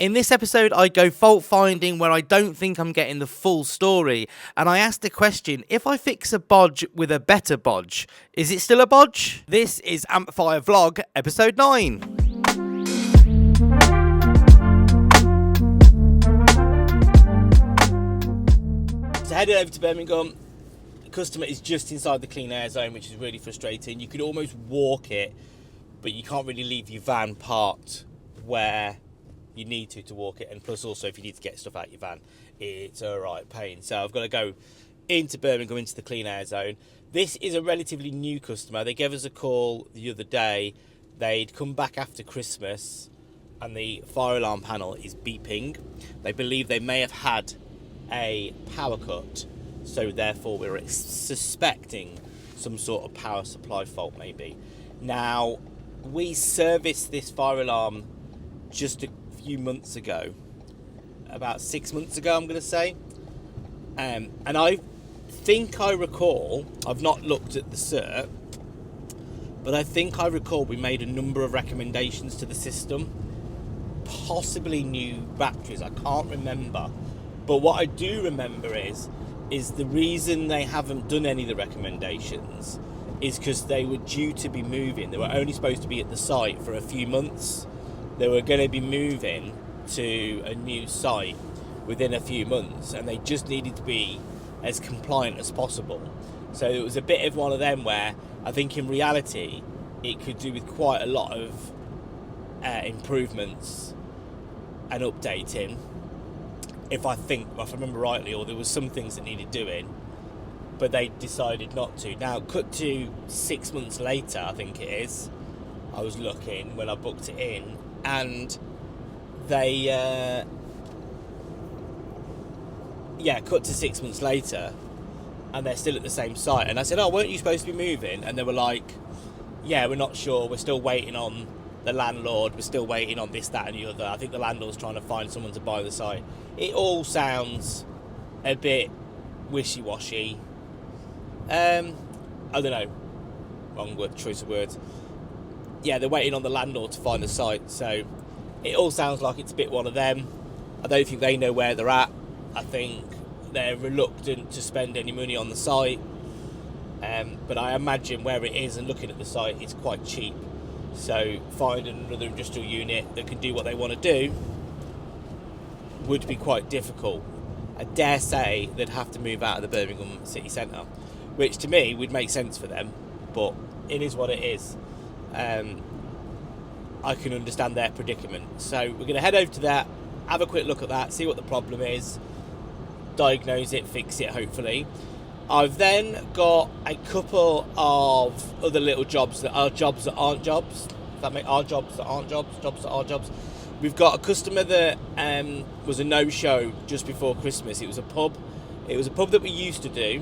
In this episode, I go fault finding where I don't think I'm getting the full story, and I ask the question, if I fix a bodge with a better bodge, is it still a bodge? This is Amplifier Vlog, episode 9. So headed over to Birmingham. The customer is just inside the clean air zone, which is really frustrating. You could almost walk it, but you can't really leave your van parked where you need to walk it, and plus also if you need to get stuff out your van, it's a right pain. So I've got to go into Birmingham, into the clean air zone. This is a relatively new customer. They gave us a call the other day. They'd come back after Christmas and the fire alarm panel is beeping. They believe they may have had a power cut, so therefore we're suspecting some sort of power supply fault maybe. Now, we serviced this fire alarm just a few months ago, about 6 months ago I'm going to say, and I think I recall, I've not looked at the cert, but I think I recall we made a number of recommendations to the system, possibly new batteries, I can't remember, but what I do remember is the reason they haven't done any of the recommendations is because they were due to be moving. They were only supposed to be at the site for a few months. They were going to be moving to a new site within a few months, and they just needed to be as compliant as possible. So it was a bit of one of them where I think in reality it could do with quite a lot of improvements and updating, if I remember rightly, or there was some things that needed doing, but they decided not to. Now, cut to 6 months later, I think it is, I was looking when I booked it in, and they cut to 6 months later and they're still at the same site, and I said, oh, weren't you supposed to be moving? And they were like, yeah, we're not sure, we're still waiting on the landlord, we're still waiting on this, that and the other. I think the landlord's trying to find someone to buy the site. It all sounds a bit wishy-washy. I don't know, wrong choice of words. Yeah, they're waiting on the landlord to find the site, so it all sounds like it's a bit one of them. I don't think they know where they're at. I think they're reluctant to spend any money on the site, but I imagine where it is and looking at the site, it's quite cheap, so finding another industrial unit that can do what they want to do would be quite difficult. I dare say they'd have to move out of the Birmingham city centre, which to me would make sense for them, but it is what it is. I can understand their predicament. So we're going to head over to that, have a quick look at that, see what the problem is, diagnose it, fix it hopefully. I've then got a couple of other little jobs that are jobs that aren't jobs. If that are jobs that aren't jobs, jobs that are jobs. We've got a customer that was a no-show just before Christmas. It was a pub. It was a pub that we used to do.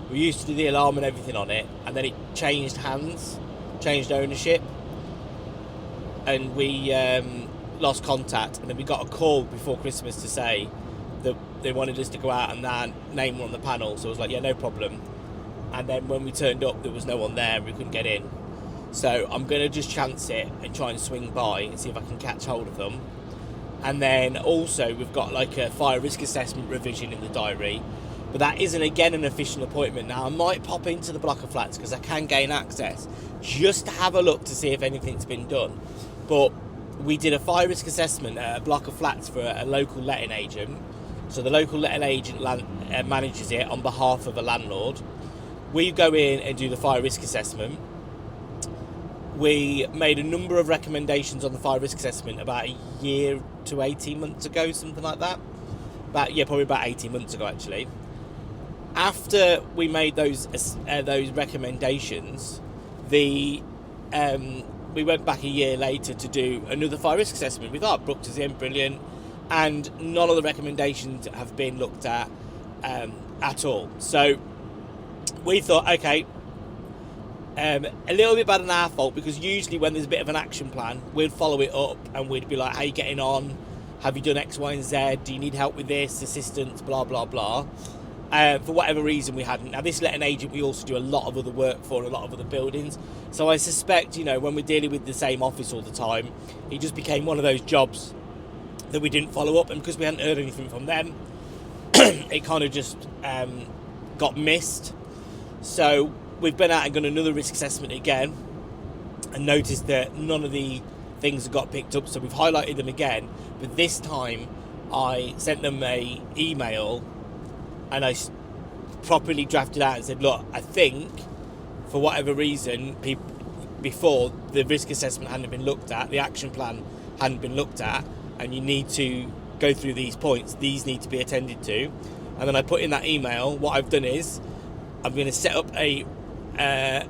We used to do the alarm and everything on it, and then it changed hands, changed ownership, and we lost contact. And then we got a call before Christmas to say that they wanted us to go out and their name were on the panel. So I was like, yeah, no problem. And then when we turned up, there was no one there and we couldn't get in. So I'm going to just chance it and try and swing by and see if I can catch hold of them. And then also we've got like a fire risk assessment revision in the diary, but that isn't again an official appointment. Now I might pop into the block of flats because I can gain access just to have a look to see if anything's been done. But we did a fire risk assessment at a block of flats for a local letting agent. So the local letting agent manages it on behalf of a landlord. We go in and do the fire risk assessment. We made a number of recommendations on the fire risk assessment about a year to 18 months ago, something like that. Probably about 18 months ago actually. After we made those recommendations, we went back a year later to do another fire risk assessment. We thought booked us in, brilliant, and none of the recommendations have been looked at all. So we thought, okay, a little bit bad on our fault, because usually when there's a bit of an action plan, we'd follow it up and we'd be like, how are you getting on? Have you done X, Y, and Z? Do you need help with this? Assistance, blah, blah, blah. For whatever reason, we hadn't. Now, this letting agent, we also do a lot of other work for, a lot of other buildings. So I suspect, when we're dealing with the same office all the time, it just became one of those jobs that we didn't follow up, and because we hadn't heard anything from them, it kind of just got missed. So we've been out and done another risk assessment again and noticed that none of the things got picked up, so we've highlighted them again, but this time I sent them a email and I properly drafted out and said, look, I think for whatever reason before the risk assessment hadn't been looked at, the action plan hadn't been looked at, and you need to go through these points, these need to be attended to. And then I put in that email, what I've done is I'm going to set up an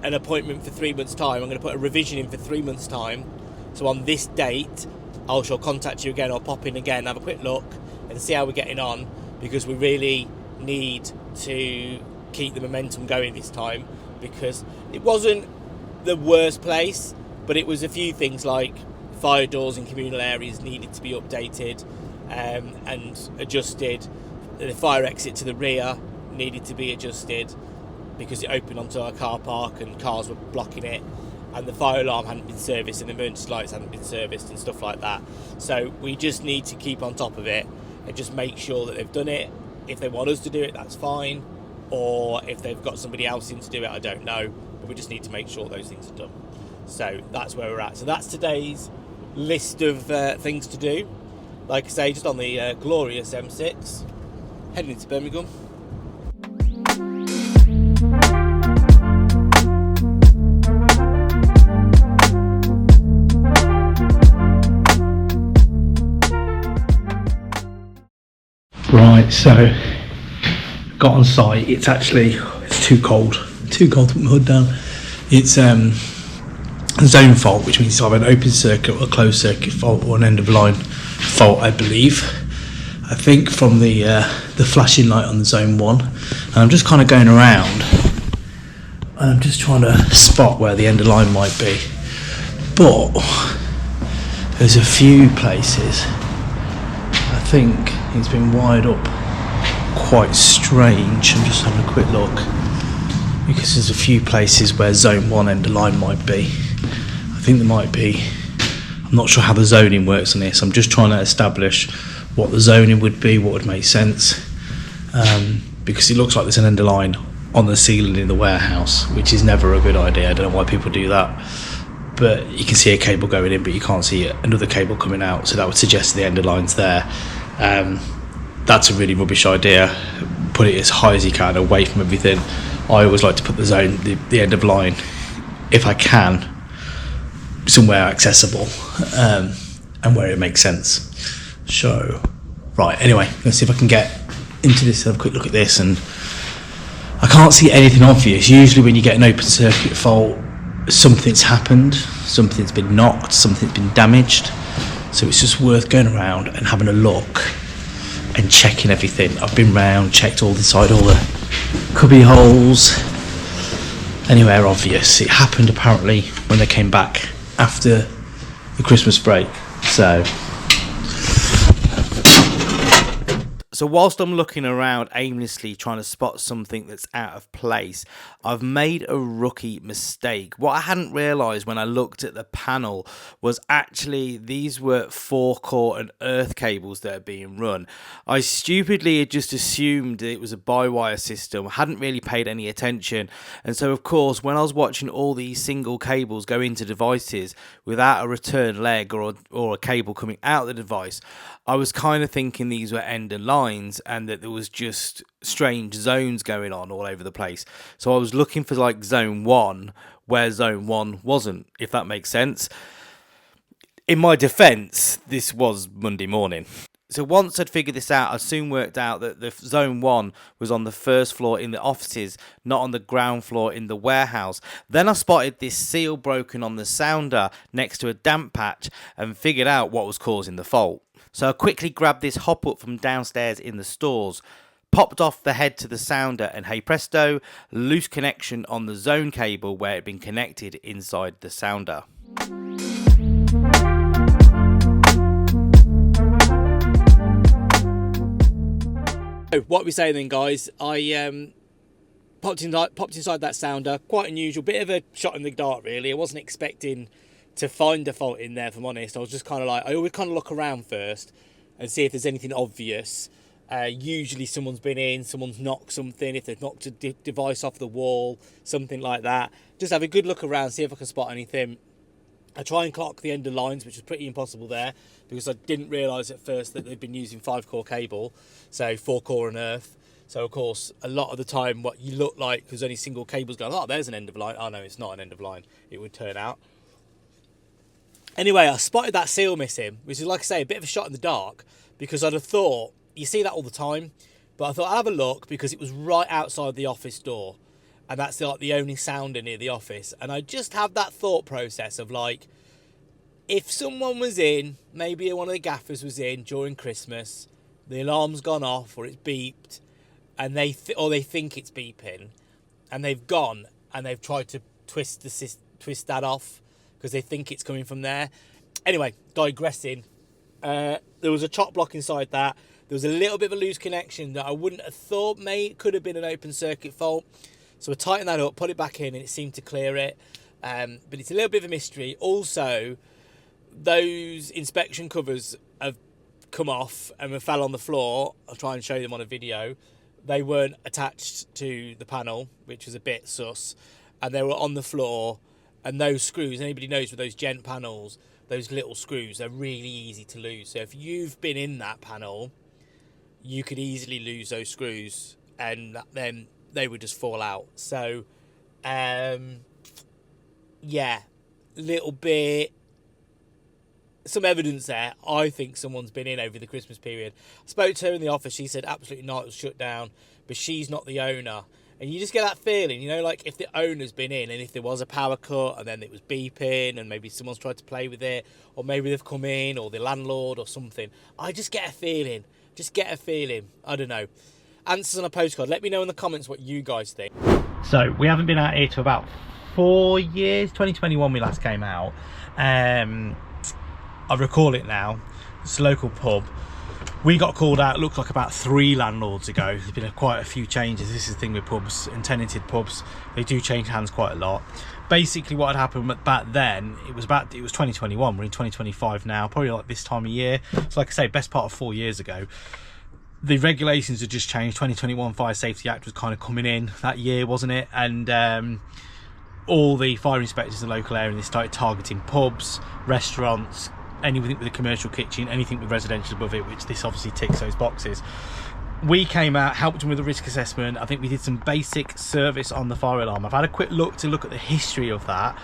appointment for 3 months time. I'm going to put a revision in for 3 months time, so on this date I shall contact you again, or pop in again, have a quick look and see how we're getting on, because we really need to keep the momentum going this time, because it wasn't the worst place, but it was a few things like fire doors in communal areas needed to be updated and adjusted. The fire exit to the rear needed to be adjusted because it opened onto our car park and cars were blocking it, and the fire alarm hadn't been serviced and the emergency lights hadn't been serviced and stuff like that. So we just need to keep on top of it and just make sure that they've done it. If they want us to do it, that's fine, or if they've got somebody else in to do it, I don't know, but we just need to make sure those things are done. So that's where we're at. So that's today's list of things to do. Like I say, just on the glorious M6 heading into Birmingham. Right, so got on site. It's too cold to put my hood down. It's a zone fault, which means either an open circuit or a closed circuit fault or an end of line fault, I believe. I think from the flashing light on the zone 1, and I'm just kind of going around and I'm just trying to spot where the end of line might be, but there's a few places I think it's been wired up quite strange. I'm just having a quick look, because there's a few places where zone 1 end of line might be. I think there might be. I'm not sure how the zoning works on this. I'm just trying to establish what the zoning would be, what would make sense, because it looks like there's an end of line on the ceiling in the warehouse, which is never a good idea. I don't know why people do that, but you can see a cable going in, but you can't see another cable coming out, so that would suggest the end of line's there. That's a really rubbish idea. Put it as high as you can, away from everything. I always like to put the end of line, if I can, somewhere accessible, and where it makes sense. So, right, anyway, let's see if I can get into this and have a quick look at this. And I can't see anything obvious. Usually when you get an open circuit fault, something's happened, something's been knocked, something's been damaged. So it's just worth going around and having a look and checking everything. I've been round, checked all the cubby holes, anywhere obvious. It happened apparently when they came back after the Christmas break. So whilst I'm looking around aimlessly trying to spot something that's out of place, I've made a rookie mistake. What I hadn't realised when I looked at the panel was actually these were forecourt and earth cables that are being run. I stupidly had just assumed it was a by-wire system, hadn't really paid any attention, and so of course when I was watching all these single cables go into devices without a return leg or a cable coming out of the device, I was kind of thinking these were end of lines and that there was just strange zones going on all over the place. So I was looking for like zone 1 where zone 1 wasn't, if that makes sense. In my defence, this was Monday morning. So once I'd figured this out, I soon worked out that the zone 1 was on the first floor in the offices, not on the ground floor in the warehouse. Then I spotted this seal broken on the sounder next to a damp patch and figured out what was causing the fault. So I quickly grabbed this hop-up from downstairs in the stores, popped off the head to the sounder, and hey presto, loose connection on the zone cable where it had been connected inside the sounder. So what we say then, guys, I popped inside that sounder. Quite unusual, bit of a shot in the dark really. I wasn't expecting to find a fault in there, if I'm honest. I was just kind of like, I always kind of look around first and see if there's anything obvious. Usually someone's been in, someone's knocked something, if they've knocked a device off the wall, something like that. Just have a good look around, see if I can spot anything. I try and clock the end of lines, which was pretty impossible there, because I didn't realise at first that they'd been using 5-core cable, so 4-core and earth. So of course, a lot of the time what you look like, because only single cables going, oh, there's an end of line. Oh no, it's not an end of line, it would turn out. Anyway, I spotted that seal missing, which is, like I say, a bit of a shot in the dark, because I'd have thought, you see that all the time, but I thought I'll have a look because it was right outside the office door, and that's like the only sounder near the office. And I just have that thought process of like, if someone was in, maybe one of the gaffers was in during Christmas, the alarm's gone off or it's beeped, and they think it's beeping, and they've gone and they've tried to twist that off because they think it's coming from there. Anyway, digressing. There was a chop block inside that. There was a little bit of a loose connection that I wouldn't have thought could have been an open circuit fault. So I tightened that up, put it back in, and it seemed to clear it. But it's a little bit of a mystery. Also, those inspection covers have come off and fell on the floor. I'll try and show them on a video. They weren't attached to the panel, which was a bit sus. And they were on the floor. And those screws, anybody knows with those gent panels, those little screws are really easy to lose. So if you've been in that panel, you could easily lose those screws, and then they would just fall out. So, yeah, little bit, some evidence there. I think someone's been in over the Christmas period. I spoke to her in the office. She said absolutely not, it was shut down, but she's not the owner. And you just get that feeling, you know, like if the owner's been in and if there was a power cut and then it was beeping and maybe someone's tried to play with it, or maybe they've come in, or the landlord or something. I just get a feeling. I don't know. Answers on a postcard. Let me know in the comments what you guys think. So we haven't been out here for about 4 years. 2021 we last came out. I recall it now. It's a local pub. We got called out, looked like about 3 landlords ago. There's been quite a few changes. This is the thing with pubs and tenanted pubs. They do change hands quite a lot. Basically what had happened back then, it was 2021. We're in 2025 now, probably like this time of year. So like I say, best part of 4 years ago. The regulations had just changed. 2021 Fire Safety Act was kind of coming in that year, wasn't it? And all the fire inspectors in the local area, they started targeting pubs, restaurants, anything with a commercial kitchen, anything with residential above it, which this obviously ticks those boxes. We came out, helped them with a risk assessment. I think we did some basic service on the fire alarm. I've had a quick look at the history of that,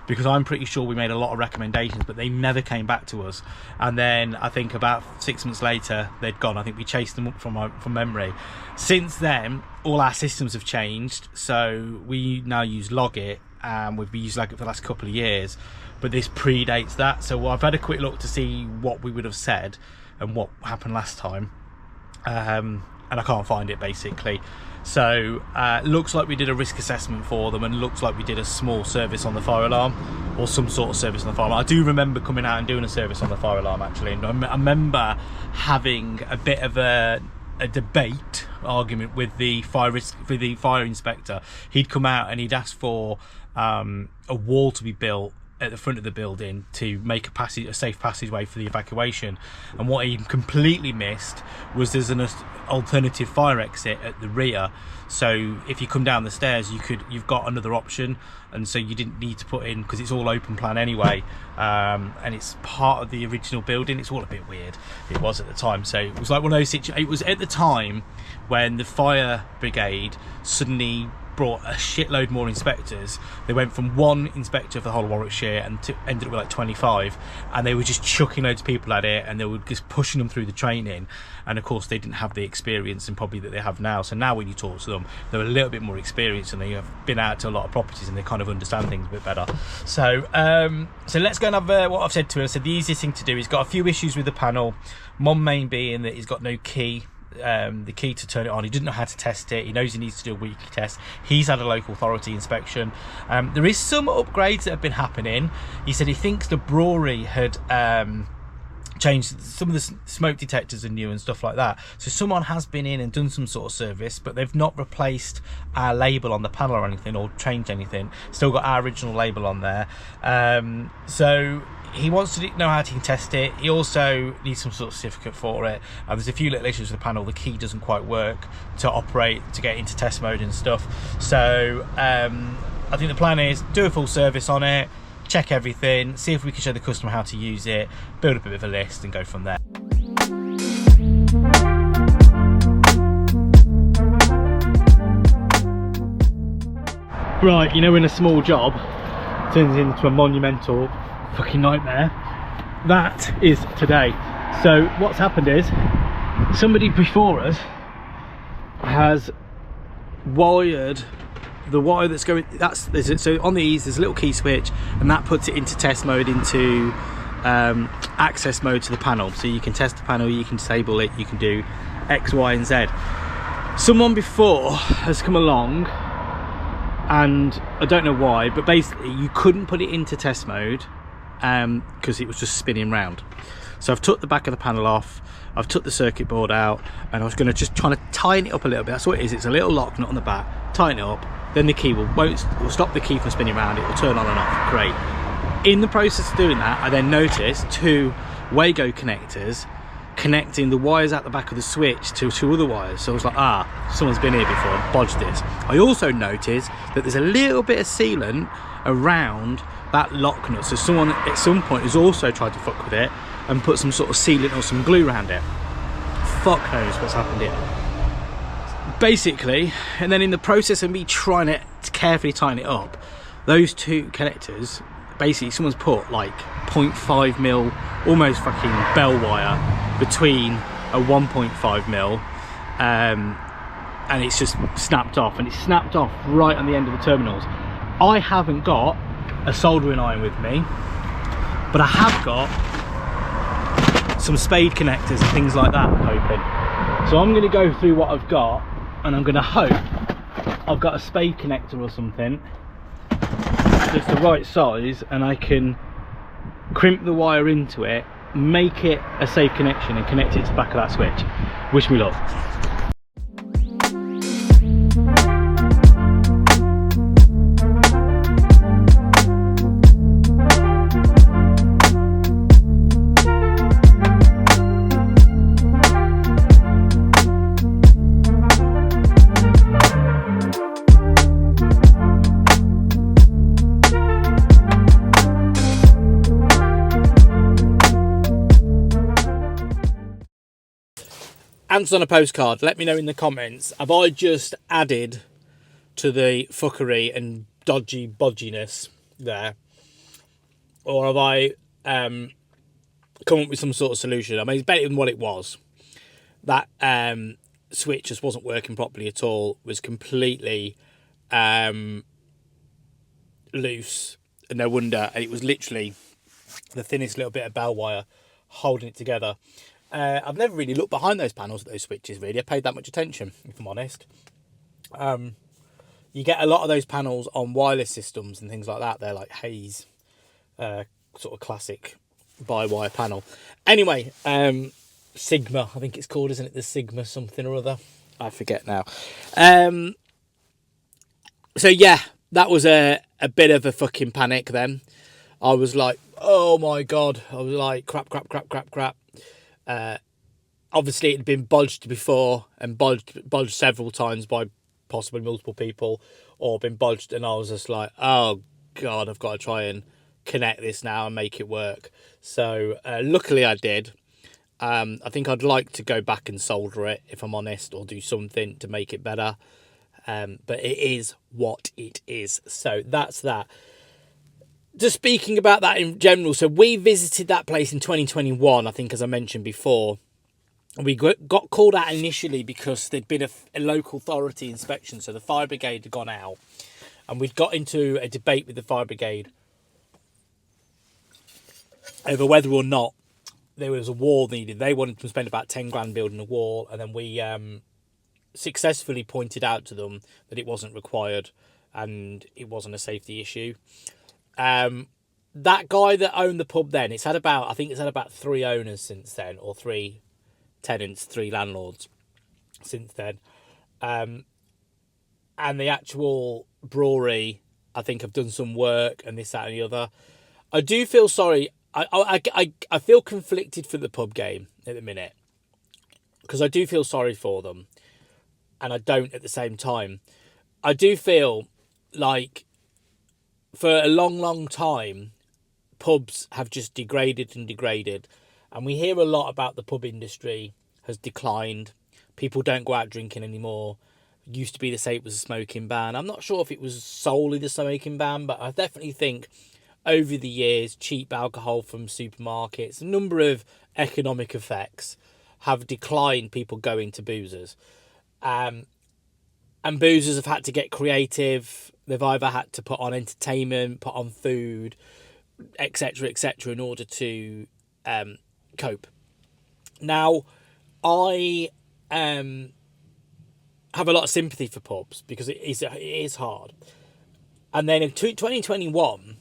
because I'm pretty sure we made a lot of recommendations, but they never came back to us. And then I think about 6 months later, they'd gone. I think we chased them up from memory. Since then, all our systems have changed. So we now use Logit, and we've used Logit for the last couple of years. But this predates that. So I've had a quick look to see what we would have said and what happened last time. And I can't find it, basically. So looks like we did a risk assessment for them, and looks like we did a small service on the fire alarm, or some sort of service on the fire alarm. I do remember coming out and doing a service on the fire alarm, actually, and I remember having a bit of a debate argument with the fire inspector. He'd come out and he'd asked for a wall to be built at the front of the building to make a safe passageway for the evacuation, and what he completely missed was there's an alternative fire exit at the rear. So if you come down the stairs, you've got another option, and so you didn't need to put in, because it's all open plan anyway, and it's part of the original building. It's all a bit weird. It was at the time. So it was like one of those situations. It was at the time when the fire brigade suddenly brought a shitload more inspectors. They went from 1 inspector for the whole of Warwickshire and ended up with like 25, and they were just chucking loads of people at it, and they were just pushing them through the training. And of course they didn't have the experience and probably that they have now. So now when you talk to them, they're a little bit more experienced, and they have been out to a lot of properties, and they kind of understand things a bit better. So so let's go and have what I've said to her. I said the easiest thing to do, he's got a few issues with the panel, one main being that he's got no key, the key to turn it on. He didn't know how to test it. He knows he needs to do a weekly test. He's had a local authority inspection. There is some upgrades that have been happening. He said he thinks the brewery had changed some of the smoke detectors are new and stuff like that. So someone has been in and done some sort of service, but they've not replaced our label on the panel or anything, or changed anything. Still got our original label on there. So he wants to know how to test it. He also needs some sort of certificate for it. There's a few little issues with the panel. The key doesn't quite work to operate, to get into test mode and stuff. So I think the plan is do a full service on it, check everything, see if we can show the customer how to use it, build up a bit of a list and go from there. Right, you know, when a small job turns into a monumental fucking nightmare, that is today. So what's happened is somebody before us has wired the wire that's going, so on these there's a little key switch, and that puts it into test mode, into access mode to the panel. So you can test the panel, you can disable it, you can do X, Y and Z. Someone before has come along, and I don't know why, but basically you couldn't put it into test mode because it was just spinning round. So I've took the back of the panel off, I've took the circuit board out, and I was going to just try to tighten it up a little bit. That's what it is. It's a little lock nut on the back. Tighten it up, then the key will stop the key from spinning around. It will turn on and off. Great. In the process of doing that, I then noticed two Wago connectors connecting the wires at the back of the switch to two other wires. So I was like, someone's been here before and bodged this. I also noticed that there's a little bit of sealant around that lock nut. So someone at some point has also tried to fuck with it and put some sort of sealant or some glue around it. Fuck knows what's happened here. Basically, and then in the process of me trying to carefully tighten it up, those two connectors, basically someone's put like 0.5 mil, almost fucking bell wire between a 1.5 mil, and it's just snapped off, and it's snapped off right on the end of the terminals. I haven't got a soldering iron with me, but I have got some spade connectors and things like that, I'm hoping. So I'm going to go through what I've got, and I'm going to hope I've got a spade connector or something that's the right size, and I can crimp the wire into it, make it a safe connection, and connect it to the back of that switch. Wish me luck. Answers on a postcard. Let me know in the comments. Have I just added to the fuckery and dodgy bodginess there, or have I come up with some sort of solution? I mean, it's better than what it was. That switch just wasn't working properly at all. It was completely loose, and no wonder. And it was literally the thinnest little bit of bell wire holding it together. I've never really looked behind those panels at those switches, really. I paid that much attention, if I'm honest. You get a lot of those panels on wireless systems and things like that. They're like Hayes, sort of classic by-wire panel. Anyway, Sigma, I think it's called, isn't it? The Sigma something or other. I forget now. So yeah, that was a bit of a fucking panic then. I was like, oh my God. I was like, crap. Obviously it had been bodged before, and bodged several times by possibly multiple people, or been bodged, and I was just like, oh God, I've got to try and connect this now and make it work. So luckily I did. I think I'd like to go back and solder it, if I'm honest, or do something to make it better. But it is what it is. So that's that. Just speaking about that in general, so we visited that place in 2021, I think, as I mentioned before. We got called out initially because there'd been a local authority inspection, so the fire brigade had gone out, and we'd got into a debate with the fire brigade over whether or not there was a wall needed. They wanted to spend about 10 grand building a wall, and then we successfully pointed out to them that it wasn't required and it wasn't a safety issue. that guy that owned the pub then, I think it's had about 3 owners since then, or 3 tenants, 3 landlords since then. And the actual brewery, I think, have done some work and this, that, and the other. I do feel sorry. I feel conflicted for the pub game at the minute, because I do feel sorry for them, and I don't at the same time. I do feel like for a long, long time, pubs have just degraded and degraded. And we hear a lot about the pub industry has declined. People don't go out drinking anymore. It used to be to say it was a smoking ban. I'm not sure if it was solely the smoking ban, but I definitely think over the years, cheap alcohol from supermarkets, a number of economic effects have declined people going to boozers. And boozers have had to get creative. They've either had to put on entertainment, put on food, etc., in order to cope. Now, I have a lot of sympathy for pubs because it is hard. And then in 2021,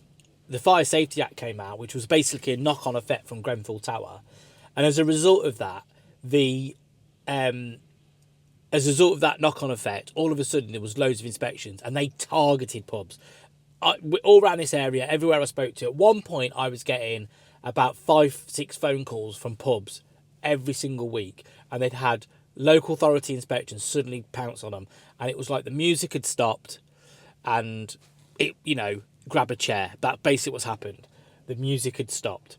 the Fire Safety Act came out, which was basically a knock-on effect from Grenfell Tower. And as a result of that, knock-on effect, all of a sudden there was loads of inspections, and they targeted pubs. All around this area, everywhere I spoke to, at one point I was getting about 5-6 phone calls from pubs every single week, and they'd had local authority inspections suddenly pounce on them, and it was like the music had stopped, and it, grab a chair. That basically what's happened. The music had stopped.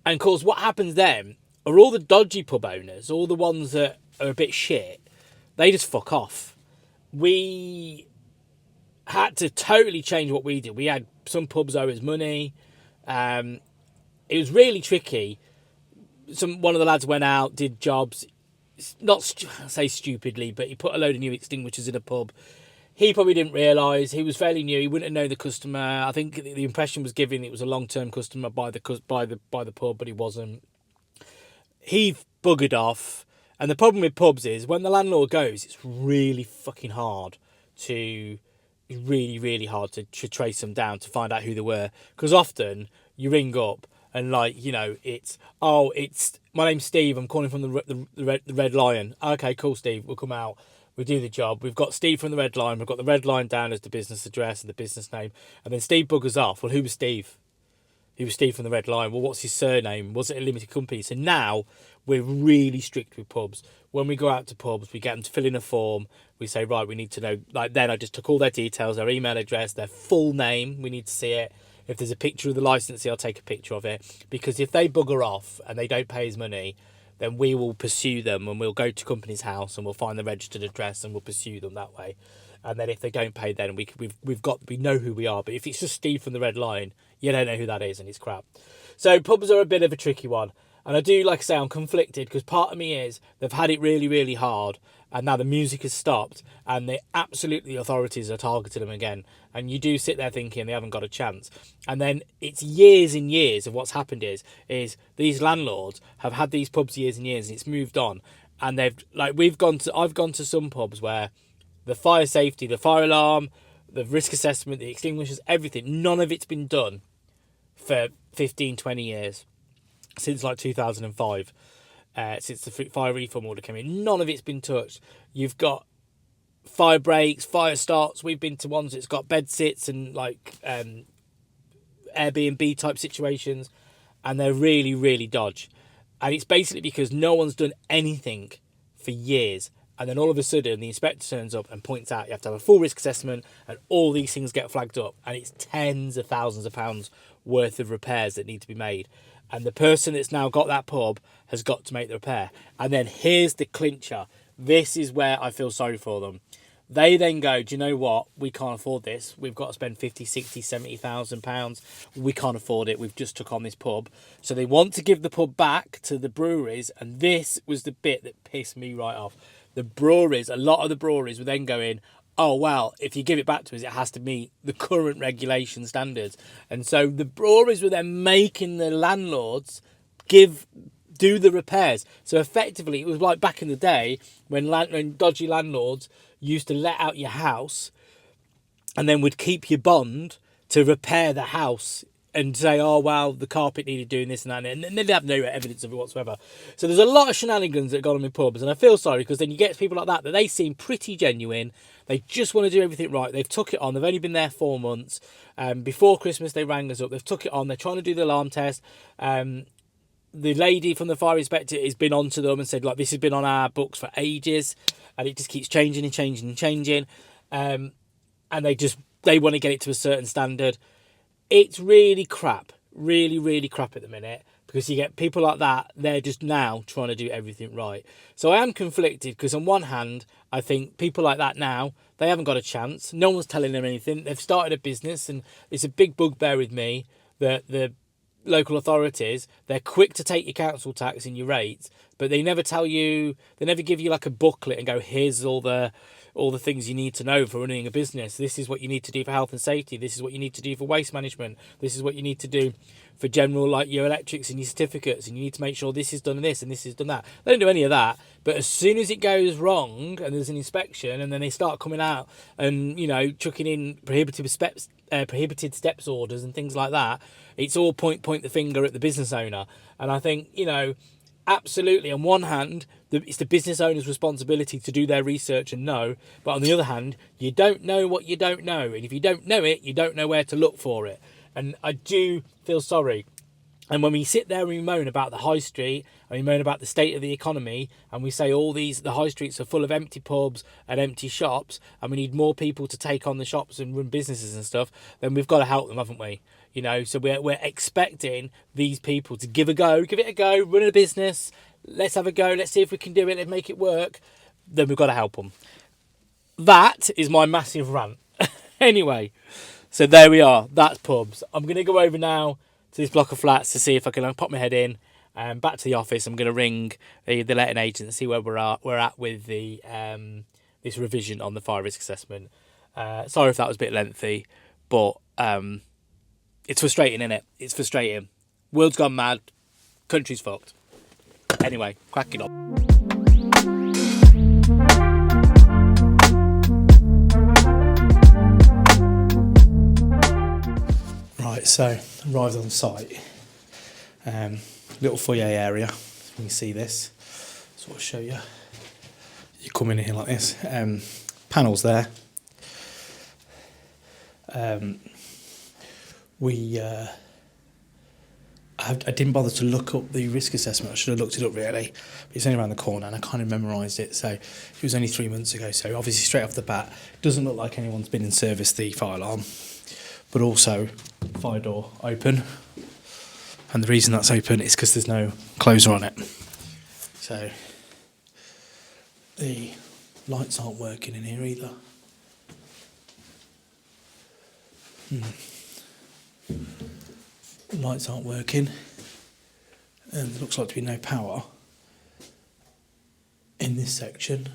And of course, what happens then are all the dodgy pub owners, all the ones that are a bit shit, they just fuck off. We had to totally change what we did. We had some pubs owe us money. It was really tricky. One of the lads went out, did jobs, not say stupidly, but he put a load of new extinguishers in a pub. He probably didn't realise. He was fairly new. He wouldn't have known the customer. I think the impression was given it was a long-term customer by the pub, but he wasn't. He buggered off. And the problem with pubs is when the landlord goes, it's really fucking hard to trace them down, to find out who they were. Because often you ring up and it's my name's Steve. I'm calling from the Red Lion. Okay, cool, Steve. We'll come out. We'll do the job. We've got Steve from the Red Lion. We've got the Red Lion down as the business address and the business name. And then Steve buggers off. Well, who was Steve? He was Steve from the Red Lion. Well, what's his surname? Was it a limited company? So now we're really strict with pubs. When we go out to pubs, we get them to fill in a form. We say, right, we need to know. Then I just took all their details, their email address, their full name. We need to see it. If there's a picture of the licensee, I'll take a picture of it. Because if they bugger off and they don't pay his money, then we will pursue them, and we'll go to company's house and we'll find the registered address and we'll pursue them that way. And then if they don't pay, then we know who we are. But if it's just Steve from the Red Line, you don't know who that is, and it's crap. So pubs are a bit of a tricky one. And I do, like I say, I'm conflicted, because part of me is they've had it really, really hard, and now the music has stopped, and the authorities are targeting them again. And you do sit there thinking they haven't got a chance. And then it's years and years of what's happened is these landlords have had these pubs years and years, and it's moved on. And I've gone to some pubs where the fire safety, the fire alarm, the risk assessment, the extinguishers, everything, none of it's been done for 15, 20 years. Since 2005, since the fire reform order came in, none of it's been touched. You've got fire breaks, fire starts. We've been to ones that's got bed sits and Airbnb type situations, and they're really, really dodge. And it's basically because no one's done anything for years. And then all of a sudden, the inspector turns up and points out you have to have a full risk assessment, and all these things get flagged up. And it's tens of thousands of pounds worth of repairs that need to be made. And the person that's now got that pub has got to make the repair. And then here's the clincher. This is where I feel sorry for them. They then go, do you know what? We can't afford this. We've got to spend 50, 60, 70,000 pounds. We can't afford it. We've just took on this pub. So they want to give the pub back to the breweries. And this was the bit that pissed me right off. The breweries, a lot of the breweries were then going, oh, well, if you give it back to us, it has to meet the current regulation standards. And so the breweries were then making the landlords do the repairs. So effectively, it was like back in the day when dodgy landlords used to let out your house and then would keep your bond to repair the house and say, oh, well, the carpet needed doing this and that, and then they have no evidence of it whatsoever. So there's a lot of shenanigans that go on in pubs, and I feel sorry, because then you get people like that they seem pretty genuine. They just want to do everything right. They've took it on. They've only been there 4 months. Before Christmas, they rang us up. They've took it on. They're trying to do the alarm test. The lady from the fire inspector has been on to them and said, like, this has been on our books for ages, and it just keeps changing and changing and changing. And they want to get it to a certain standard. It's really crap, really, really crap at the minute, because you get people like that, they're just now trying to do everything right. So I am conflicted, because on one hand, I think people like that now, they haven't got a chance. No one's telling them anything. They've started a business, and it's a big bugbear with me that the local authorities, they're quick to take your council tax and your rates, but they never tell you, they never give you like a booklet and go, here's all the things you need to know for running a business. This is what you need to do for health and safety. This is what you need to do for waste management. This is what you need to do for general, like your electrics and your certificates. And you need to make sure this is done this and this is done that. They don't do any of that. But as soon as it goes wrong and there's an inspection, and then they start coming out and, you know, chucking in prohibited steps orders and things like that, it's all point the finger at the business owner. And I think, you know, absolutely, on one hand, it's the business owner's responsibility to do their research and know, but on the other hand, you don't know what you don't know, and if you don't know it, you don't know where to look for it. And I do feel sorry. And when we sit there and we moan about the high street, and we moan about the state of the economy, and we say the high streets are full of empty pubs and empty shops, and we need more people to take on the shops and run businesses and stuff, then we've got to help them, haven't we? You know, so we're expecting these people to give it a go, run a business. Let's have a go. Let's see if we can do it and make it work. Then we've got to help them. That is my massive rant. Anyway, so there we are. That's pubs. I'm going to go over now to this block of flats to see if I can pop my head in. Back to the office. I'm going to ring the letting agent and see where we're at with the this revision on the fire risk assessment. Sorry if that was a bit lengthy, but it's frustrating, isn't it? It's frustrating. World's gone mad. Country's fucked. Anyway, crack it up. Right, so arrived on site. Little foyer area. You can see this. Sort of show you. You come in here like this. Panels there. I didn't bother to look up the risk assessment. I should have looked it up really. But it's only around the corner and I kind of memorised it. So it was only 3 months ago. So obviously straight off the bat, doesn't look like anyone's been and serviced the fire alarm. But also, fire door open. And the reason that's open is because there's no closer on it. So the lights aren't working in here either. Lights aren't working, and there looks like to be no power in this section.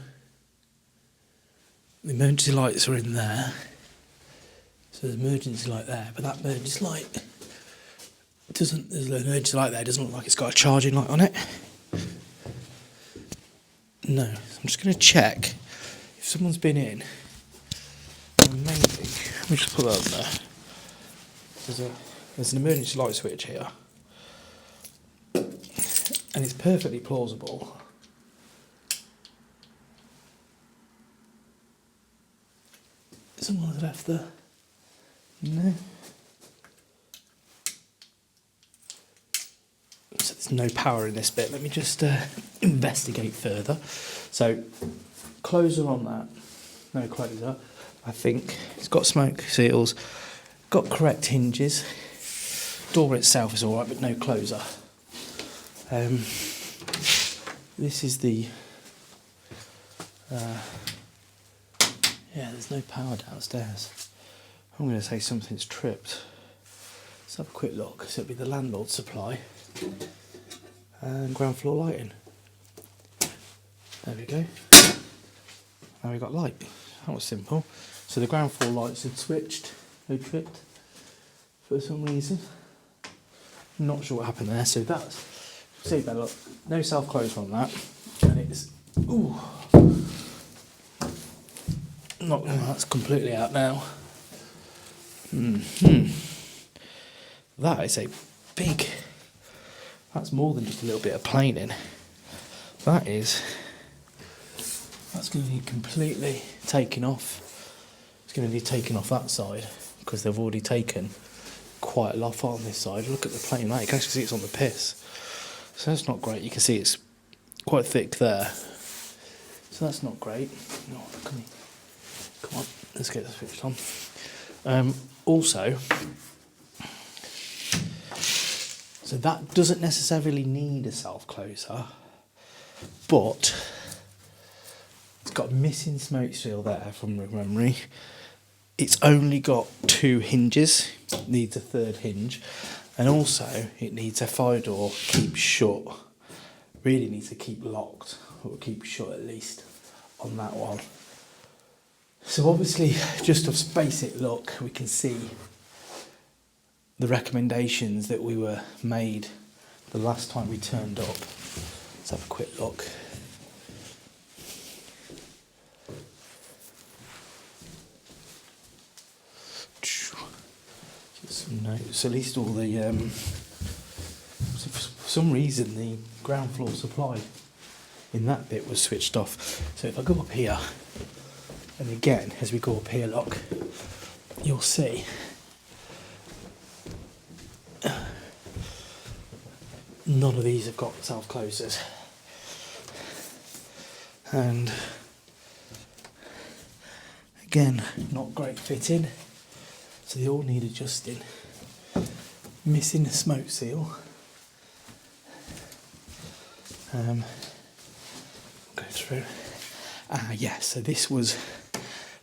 The emergency lights are in there, so there's an emergency light there, but that emergency light there's an emergency light there, doesn't look like it's got a charging light on it. No, so I'm just going to check if someone's been in. Maybe, let me just put that on there. There's an emergency light switch here, and it's perfectly plausible. Someone's left there. No. So there's no power in this bit. Let me just investigate further. So, closer on that. No closer. I think it's got smoke seals, got correct hinges. Door itself is alright, but no closer. This is the... yeah, there's no power downstairs. I'm going to say something's tripped. Let's have a quick look. So it'll be the landlord's supply. And ground floor lighting. There we go. Now we've got light. That was simple. So the ground floor lights had switched. They tripped for some reason. Not sure what happened there. So that's, see that, look, no self closure on that, and it's that's completely out now. That is a big... That's more than just a little bit of planing. That's going to need completely taken off. It's going to need taken off that side because they've already taken quite a lot on this side. Look at the plane there. You can actually see it's on the piss. So that's not great. You can see it's quite thick there. So that's not great. No, come on, let's get this switched on. Also, so that doesn't necessarily need a self-closer, but it's got a missing smoke seal there from memory. It's only got 2 hinges, needs a 3rd hinge, and also it needs a fire door keep shut. Really needs to keep locked, or keep shut at least on that one. So obviously, just a basic look, we can see the recommendations that we were made the last time we turned up. Let's have a quick look. Get some notes. At least all the for some reason the ground floor supply in that bit was switched off. So if I go up here, and again as we go up here, look, you'll see none of these have got self-closers, and again not great fitting, so they all need adjusting. Missing the smoke seal. Go through. So this was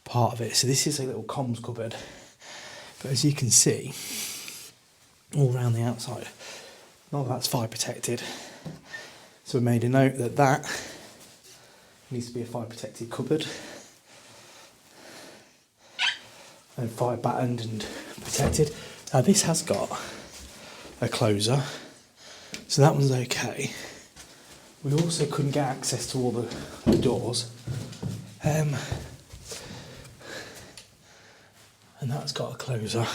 part of it. So this is a little comms cupboard, but as you can see, all around the outside, none of that's fire protected. So we made a note that that needs to be a fire protected cupboard, and fire battened and protected. Now this has got a closer, so that one's okay. We also couldn't get access to all the doors, and that's got a closer.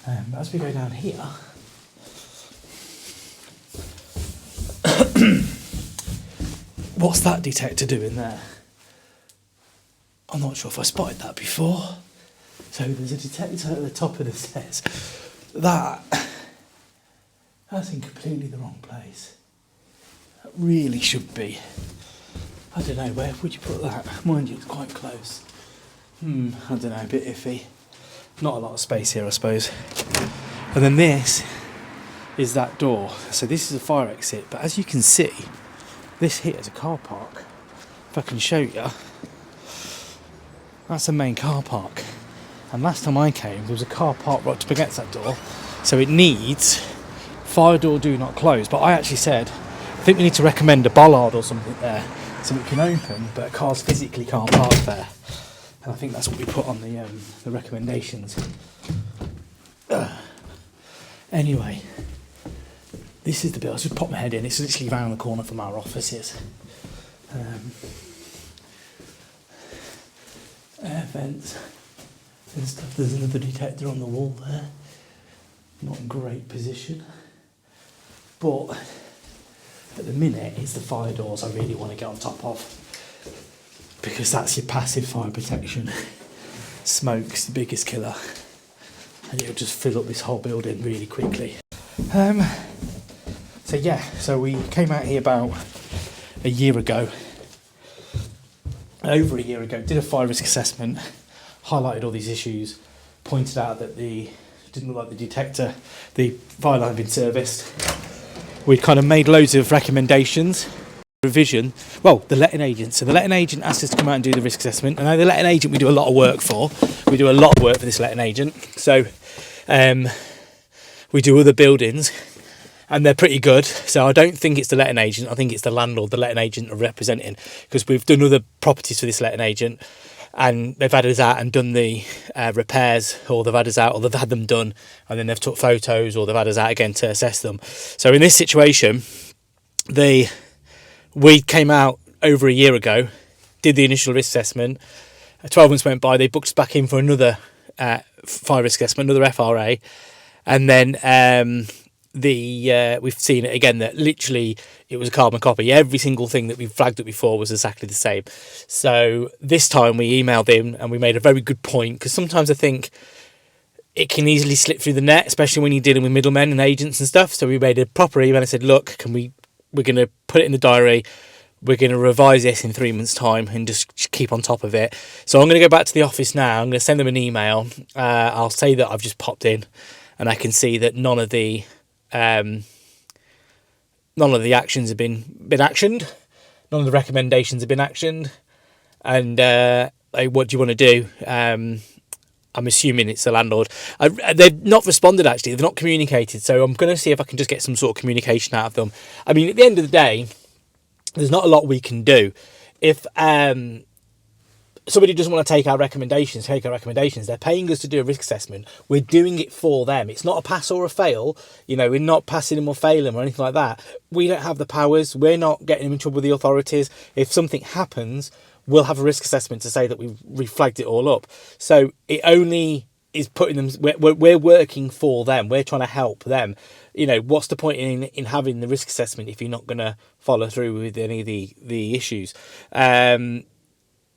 But as we go down here, what's that detector doing there? I'm not sure if I spotted that before. So there's a detector at the top of the stairs. That's in completely the wrong place. That really should be. I don't know, where would you put that? Mind you, it's quite close. I don't know, a bit iffy. Not a lot of space here, I suppose. And then this is that door. So this is a fire exit, but as you can see, this here is a car park. If I can show you, that's the main car park. And last time I came, there was a car park right up against that door. So it needs fire door do not close. But I actually said, I think we need to recommend a bollard or something there so it can open, but cars physically can't park there. And I think that's what we put on the recommendations. Anyway, this is the bit. I'll just pop my head in. It's literally round the corner from our offices. Air vents and stuff. There's another detector on the wall there. Not in great position. But at the minute, it's the fire doors I really want to get on top of, because that's your passive fire protection. Smoke's the biggest killer, and it'll just fill up this whole building really quickly. So we came out here about a year ago, over a year ago, did a fire risk assessment, highlighted all these issues, pointed out that it didn't look like the detector, the fire line had been serviced. We kind of made loads of recommendations. Revision, well, the letting agent. So the letting agent asked us to come out and do the risk assessment. And now the letting agent we do a lot of work for. We do a lot of work for this letting agent. So we do other buildings, and they're pretty good. So I don't think it's the letting agent. I think it's the landlord the letting agent are representing, because we've done other properties for this letting agent, and they've had us out and done the repairs, or they've had us out, or they've had them done, and then they've took photos, or they've had us out again to assess them. So in this situation, we came out over a year ago, did the initial risk assessment. 12 months went by, they booked us back in for another fire risk assessment, another FRA. And then we've seen it again that literally it was a carbon copy. Every single thing that we've flagged up before was exactly the same. So this time we emailed him and we made a very good point, because sometimes I think it can easily slip through the net, especially when you're dealing with middlemen and agents and stuff. So we made a proper email and said, look, we're going to put it in the diary. We're going to revise this in 3 months' time and just keep on top of it. So I'm going to go back to the office now. I'm going to send them an email. I'll say that I've just popped in and I can see that none of the actions have been actioned. None of the recommendations have been actioned. And what do you want to do? I'm assuming it's the landlord. They've not responded, actually. They've not communicated. So I'm going to see if I can just get some sort of communication out of them. I mean, at the end of the day, there's not a lot we can do. If somebody doesn't want to take our recommendations, they're paying us to do a risk assessment. We're doing it for them. It's not a pass or a fail. We're not passing them or failing them or anything like that. We don't have the powers. We're not getting them in trouble with the authorities. If something happens, we'll have a risk assessment to say that we've reflagged it all up. So it only is putting them... We're working for them. We're trying to help them. What's the point in having the risk assessment if you're not going to follow through with any of the issues?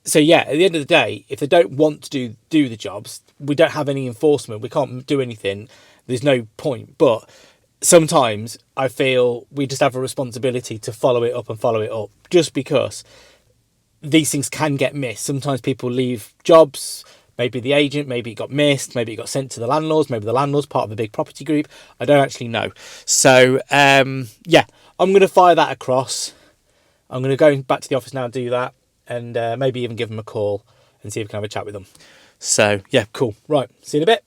So yeah, at the end of the day, if they don't want to do the jobs, we don't have any enforcement. We can't do anything. There's no point. But sometimes I feel we just have a responsibility to follow it up, just because these things can get missed. Sometimes people leave jobs. Maybe the agent, maybe it got missed, maybe it got sent to the landlords, maybe the landlord's part of a big property group. I don't actually know. So, yeah, I'm going to fire that across. I'm going to go back to the office now and do that, and maybe even give them a call and see if we can have a chat with them. So, yeah, cool. Right, see you in a bit.